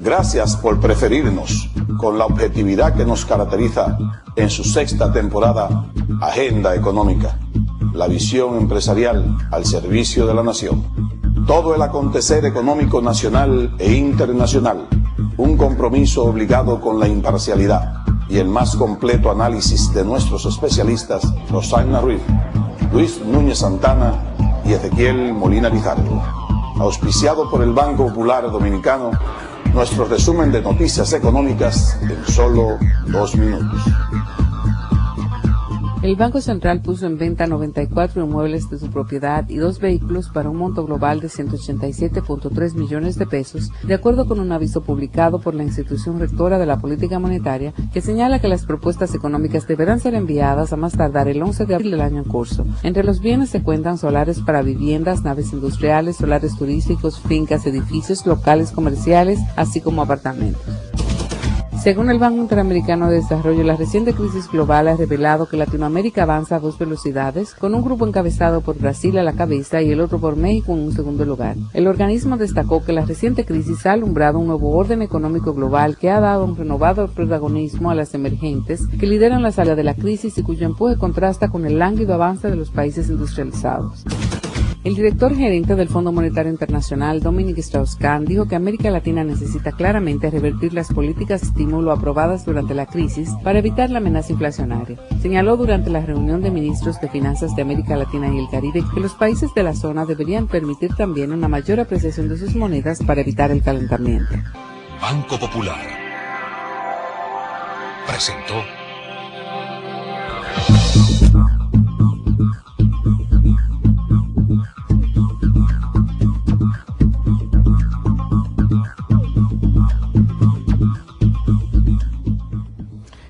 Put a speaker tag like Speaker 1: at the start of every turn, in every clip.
Speaker 1: Gracias por preferirnos con la objetividad que nos caracteriza en su sexta temporada, Agenda Económica, la visión empresarial al servicio de la nación. Todo el acontecer económico nacional e internacional, un compromiso obligado con la imparcialidad y el más completo análisis de nuestros especialistas, Rosaina Ruiz, Luis Núñez Santana y Ezequiel Molina Lizardo. Auspiciado por el Banco Popular Dominicano, nuestro resumen de noticias económicas en solo 2 minutos.
Speaker 2: El Banco Central puso en venta 94 inmuebles de su propiedad y 2 vehículos para un monto global de 187.3 millones de pesos, de acuerdo con un aviso publicado por la institución rectora de la política monetaria, que señala que las propuestas económicas deberán ser enviadas a más tardar el 11 de abril del año en curso. Entre los bienes se cuentan solares para viviendas, naves industriales, solares turísticos, fincas, edificios, locales comerciales, así como apartamentos. Según el Banco Interamericano de Desarrollo, la reciente crisis global ha revelado que Latinoamérica avanza a 2 velocidades, con un grupo encabezado por Brasil a la cabeza y el otro por México en un segundo lugar. El organismo destacó que la reciente crisis ha alumbrado un nuevo orden económico global que ha dado un renovado protagonismo a las emergentes que lideran la salida de la crisis y cuyo empuje contrasta con el lánguido avance de los países industrializados. El director gerente del Fondo Monetario Internacional, Dominic Strauss-Kahn, dijo que América Latina necesita claramente revertir las políticas de estímulo aprobadas durante la crisis para evitar la amenaza inflacionaria. Señaló durante la reunión de ministros de finanzas de América Latina y el Caribe que los países de la zona deberían permitir también una mayor apreciación de sus monedas para evitar el calentamiento.
Speaker 3: Banco Popular presentó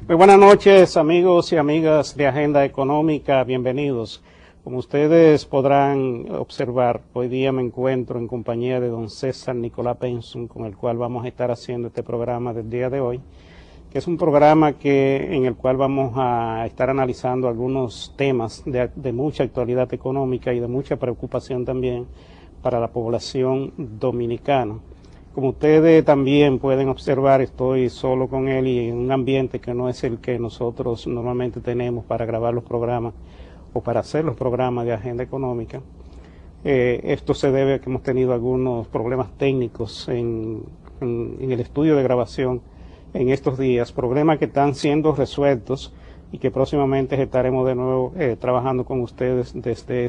Speaker 4: Muy buenas noches, amigos y amigas de Agenda Económica, bienvenidos. Como ustedes podrán observar, hoy día me encuentro en compañía de don César Nicolás Pensum, con el cual vamos a estar haciendo este programa del día de hoy, que es un programa en el cual vamos a estar analizando algunos temas de mucha actualidad económica y de mucha preocupación también para la población dominicana. Como ustedes también pueden observar, estoy solo con él y en un ambiente que no es el que nosotros normalmente tenemos para grabar los programas o para hacer los programas de Agenda Económica. Esto se debe a que hemos tenido algunos problemas técnicos en el estudio de grabación en estos días, problemas que están siendo resueltos y que próximamente estaremos de nuevo trabajando con ustedes desde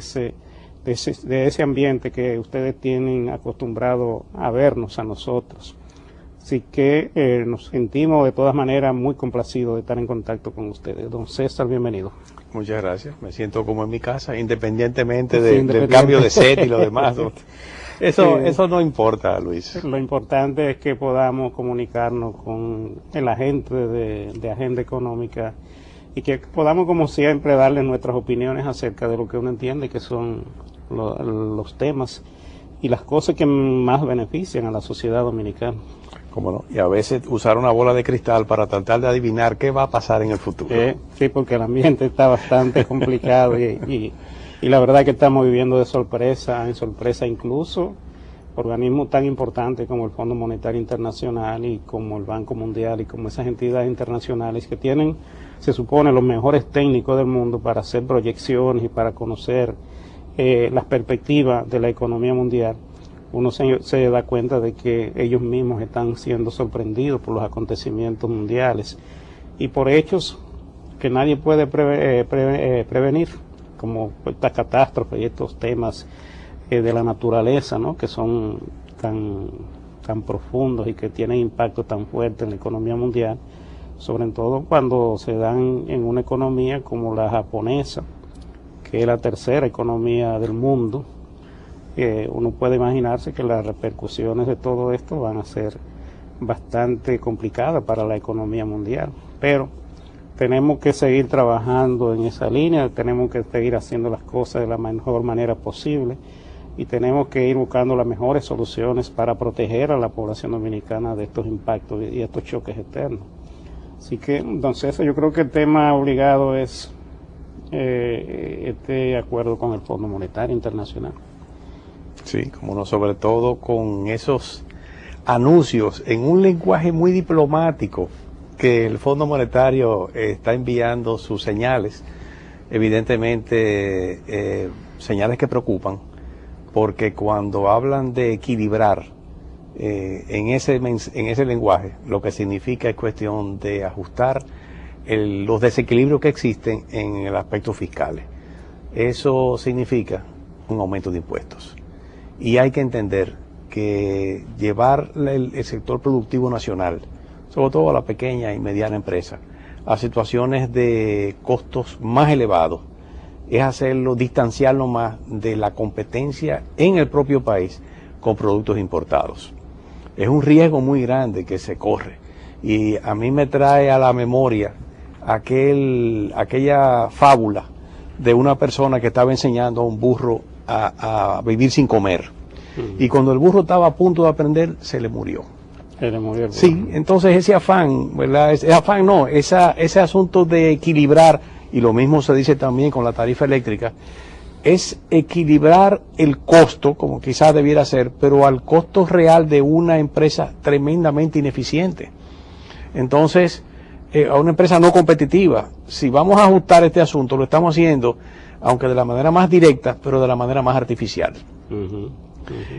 Speaker 4: ese ambiente que ustedes tienen acostumbrado a vernos a nosotros. Así que nos sentimos de todas maneras muy complacidos de estar en contacto con ustedes. Don César, bienvenido.
Speaker 5: Muchas gracias, me siento como en mi casa, independientemente del cambio de set y lo demás. Eso no importa, Luis.
Speaker 4: Lo importante es que podamos comunicarnos con el agente de Agenda Económica y que podamos, como siempre, darle nuestras opiniones acerca de lo que uno entiende que son los temas y las cosas que más benefician a la sociedad dominicana.
Speaker 5: ¿Cómo no? Y a veces usar una bola de cristal para tratar de adivinar qué va a pasar en el futuro.
Speaker 4: Sí, porque el ambiente está bastante complicado y la verdad es que estamos viviendo de sorpresa en sorpresa, incluso organismos tan importantes como el Fondo Monetario Internacional y como el Banco Mundial y como esas entidades internacionales que tienen, se supone, los mejores técnicos del mundo para hacer proyecciones y para conocer las perspectivas de la economía mundial. Uno se da cuenta de que ellos mismos están siendo sorprendidos por los acontecimientos mundiales y por hechos que nadie puede prevenir, como estas catástrofes y estos temas de la naturaleza, ¿no?, que son tan profundos y que tienen impacto tan fuerte en la economía mundial, sobre todo cuando se dan en una economía como la japonesa, que es la tercera economía del mundo. Uno puede imaginarse que las repercusiones de todo esto van a ser bastante complicadas para la economía mundial, pero tenemos que seguir trabajando en esa línea, tenemos que seguir haciendo las cosas de la mejor manera posible y tenemos que ir buscando las mejores soluciones para proteger a la población dominicana de estos impactos y estos choques externos. Así que, entonces, yo creo que el tema obligado es este acuerdo con el Fondo Monetario Internacional.
Speaker 5: Sí, como no, sobre todo con esos anuncios en un lenguaje muy diplomático que el Fondo Monetario está enviando sus señales, evidentemente señales que preocupan, porque cuando hablan de equilibrar en ese lenguaje, lo que significa es cuestión de ajustar los desequilibrios que existen en el aspecto fiscal. Eso significa un aumento de impuestos. Y hay que entender que llevar el sector productivo nacional, sobre todo a la pequeña y mediana empresa, a situaciones de costos más elevados, es hacerlo, distanciarlo más de la competencia en el propio país con productos importados. Es un riesgo muy grande que se corre. Y a mí me trae a la memoria aquella fábula de una persona que estaba enseñando a un burro a vivir sin comer. Y cuando el burro estaba a punto de aprender, se le murió. Sí, entonces ese afán, ¿verdad? Ese asunto de equilibrar, y lo mismo se dice también con la tarifa eléctrica, es equilibrar el costo, como quizás debiera ser, pero al costo real de una empresa tremendamente ineficiente. Entonces, a una empresa no competitiva, si vamos a ajustar este asunto, lo estamos haciendo, aunque de la manera más directa, pero de la manera más artificial.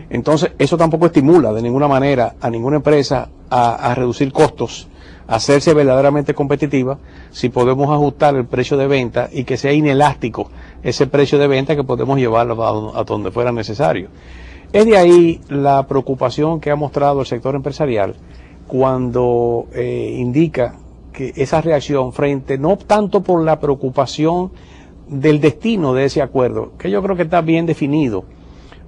Speaker 5: Entonces, eso tampoco estimula de ninguna manera a ninguna empresa a reducir costos, a hacerse verdaderamente competitiva, si podemos ajustar el precio de venta y que sea inelástico ese precio de venta, que podemos llevarlo a donde fuera necesario. Es de ahí la preocupación que ha mostrado el sector empresarial cuando indica que esa reacción frente, no tanto por la preocupación del destino de ese acuerdo, que yo creo que está bien definido,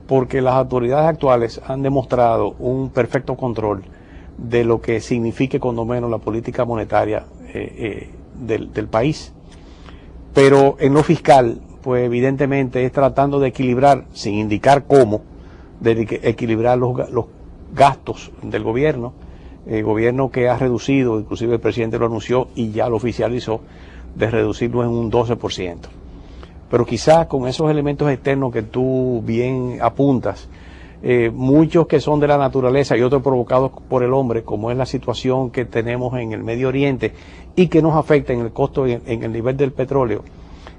Speaker 5: porque las autoridades actuales han demostrado un perfecto control de lo que signifique cuando menos la política monetaria del país. Pero en lo fiscal, pues evidentemente es tratando de equilibrar, sin indicar cómo, de equilibrar los gastos del gobierno, el gobierno que ha reducido, inclusive el presidente lo anunció y ya lo oficializó, de reducirlo en un 12%. Pero quizás con esos elementos externos que tú bien apuntas, muchos que son de la naturaleza y otros provocados por el hombre, como es la situación que tenemos en el Medio Oriente y que nos afecta en el costo, en el nivel del petróleo,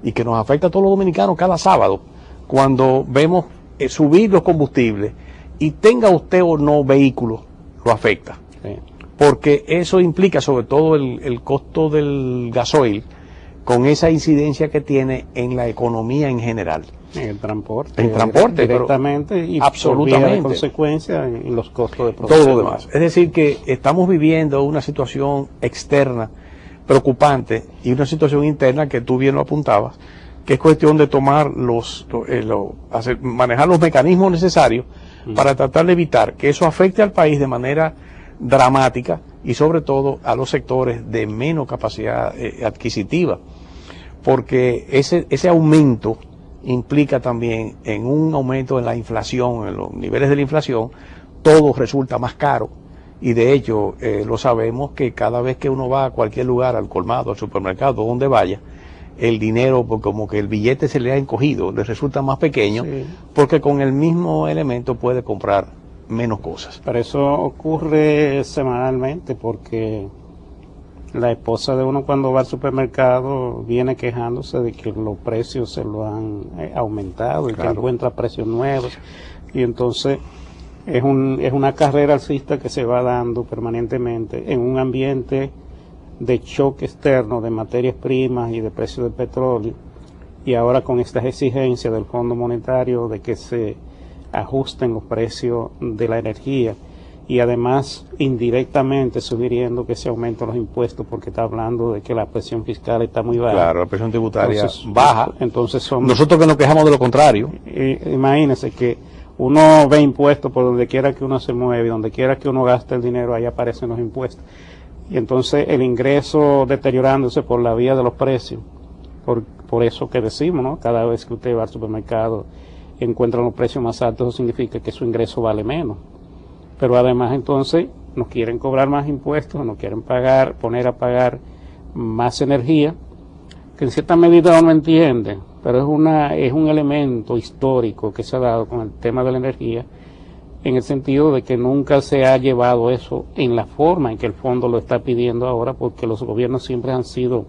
Speaker 5: y que nos afecta a todos los dominicanos cada sábado, cuando vemos subir los combustibles, y tenga usted o no vehículo, lo afecta. Sí. Porque eso implica sobre todo el costo del gasoil, con esa incidencia que tiene en la economía en general.
Speaker 4: En el transporte.
Speaker 5: En transporte,
Speaker 4: directamente y
Speaker 5: absolutamente.
Speaker 4: De consecuencia en los costos de producción.
Speaker 5: Todo lo demás. Es decir, que estamos viviendo una situación externa preocupante y una situación interna que tú bien lo apuntabas, que es cuestión de tomar manejar los mecanismos necesarios para tratar de evitar que eso afecte al país de manera dramática y sobre todo a los sectores de menos capacidad adquisitiva, porque ese aumento implica también en un aumento en la inflación, en los niveles de la inflación, todo resulta más caro. Y de hecho, lo sabemos que cada vez que uno va a cualquier lugar, al colmado, al supermercado, donde vaya, el dinero, pues como que el billete se le ha encogido, le resulta más pequeño, sí, porque con el mismo elemento puede comprar menos cosas.
Speaker 4: Pero eso ocurre semanalmente, porque la esposa de uno cuando va al supermercado viene quejándose de que los precios se lo han aumentado y claro, que encuentra precios nuevos, y entonces es una carrera alcista que se va dando permanentemente en un ambiente de choque externo de materias primas y de precios del petróleo, y ahora con estas exigencias del Fondo Monetario de que se ajusten los precios de la energía, y además indirectamente sugiriendo que se aumenten los impuestos, porque está hablando de que la presión fiscal está muy baja.
Speaker 5: Claro, la presión tributaria baja.
Speaker 4: Entonces
Speaker 5: nosotros que nos quejamos de lo contrario.
Speaker 4: Imagínense que uno ve impuestos por donde quiera que uno se mueve, donde quiera que uno gaste el dinero, ahí aparecen los impuestos. Y entonces el ingreso deteriorándose por la vía de los precios, por eso que decimos, ¿no? Cada vez que usted va al supermercado y encuentra los precios más altos, eso significa que su ingreso vale menos. Pero además entonces nos quieren cobrar más impuestos, nos quieren poner a pagar más energía, que en cierta medida uno entiende, pero es un elemento histórico que se ha dado con el tema de la energía, en el sentido de que nunca se ha llevado eso en la forma en que el fondo lo está pidiendo ahora, porque los gobiernos siempre han sido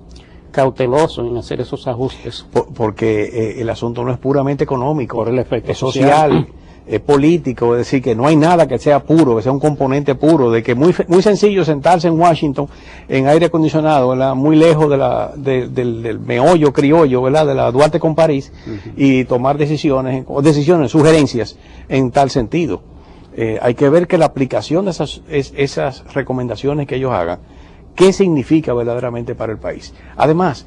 Speaker 4: cautelosos en hacer esos ajustes.
Speaker 5: Porque el asunto no es puramente económico,
Speaker 4: por el efecto
Speaker 5: es social, es político, es decir, que no hay nada que sea puro, que sea un componente puro, de que muy sencillo sentarse en Washington en aire acondicionado, ¿verdad? Muy lejos del meollo criollo, ¿verdad? De la Duarte con París, y tomar decisiones, sugerencias en tal sentido. Hay que ver que la aplicación de esas recomendaciones que ellos hagan, qué significa verdaderamente para el país. Además,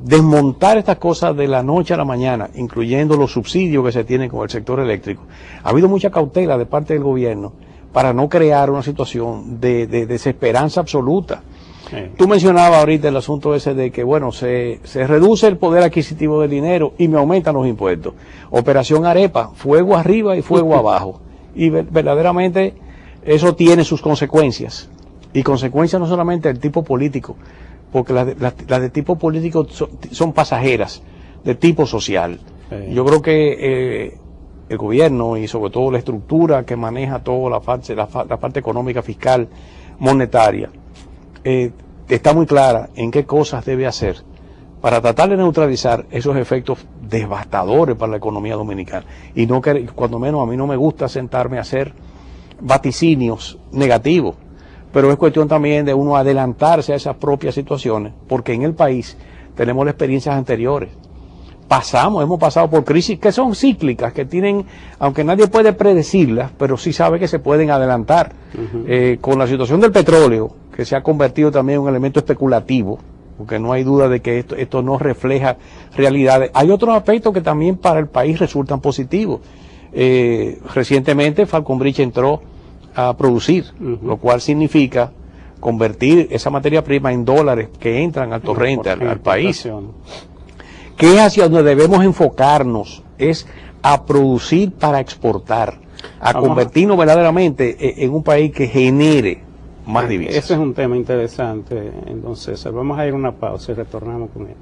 Speaker 5: desmontar estas cosas de la noche a la mañana, incluyendo los subsidios que se tienen con el sector eléctrico. Ha habido mucha cautela de parte del gobierno para no crear una situación de desesperanza absoluta. Tú mencionabas ahorita el asunto ese de que, bueno, se reduce el poder adquisitivo del dinero y me aumentan los impuestos. Operación Arepa, fuego arriba y fuego abajo. Y verdaderamente eso tiene sus consecuencias. Y consecuencias no solamente del tipo político, porque las de tipo político son pasajeras, de tipo social. Sí. Yo creo que el gobierno y sobre todo la estructura que maneja toda la parte económica, fiscal, monetaria, está muy clara en qué cosas debe hacer para tratar de neutralizar esos efectos devastadores para la economía dominicana. Y no que, cuando menos a mí no me gusta sentarme a hacer vaticinios negativos, pero es cuestión también de uno adelantarse a esas propias situaciones, porque en el país tenemos las experiencias anteriores. Hemos pasado por crisis que son cíclicas, que tienen, aunque nadie puede predecirlas, pero sí sabe que se pueden adelantar. Con la situación del petróleo, que se ha convertido también en un elemento especulativo, porque no hay duda de que esto no refleja realidades. Hay otros aspectos que también para el país resultan positivos. Recientemente Falconbridge entró a producir, lo cual significa convertir esa materia prima en dólares que entran al torrente, al país. Que es hacia donde debemos enfocarnos, es a producir para exportar, a convertirnos verdaderamente en un país que genere más divisas.
Speaker 4: Ese es un tema interesante, entonces vamos a ir a una pausa y retornamos con él.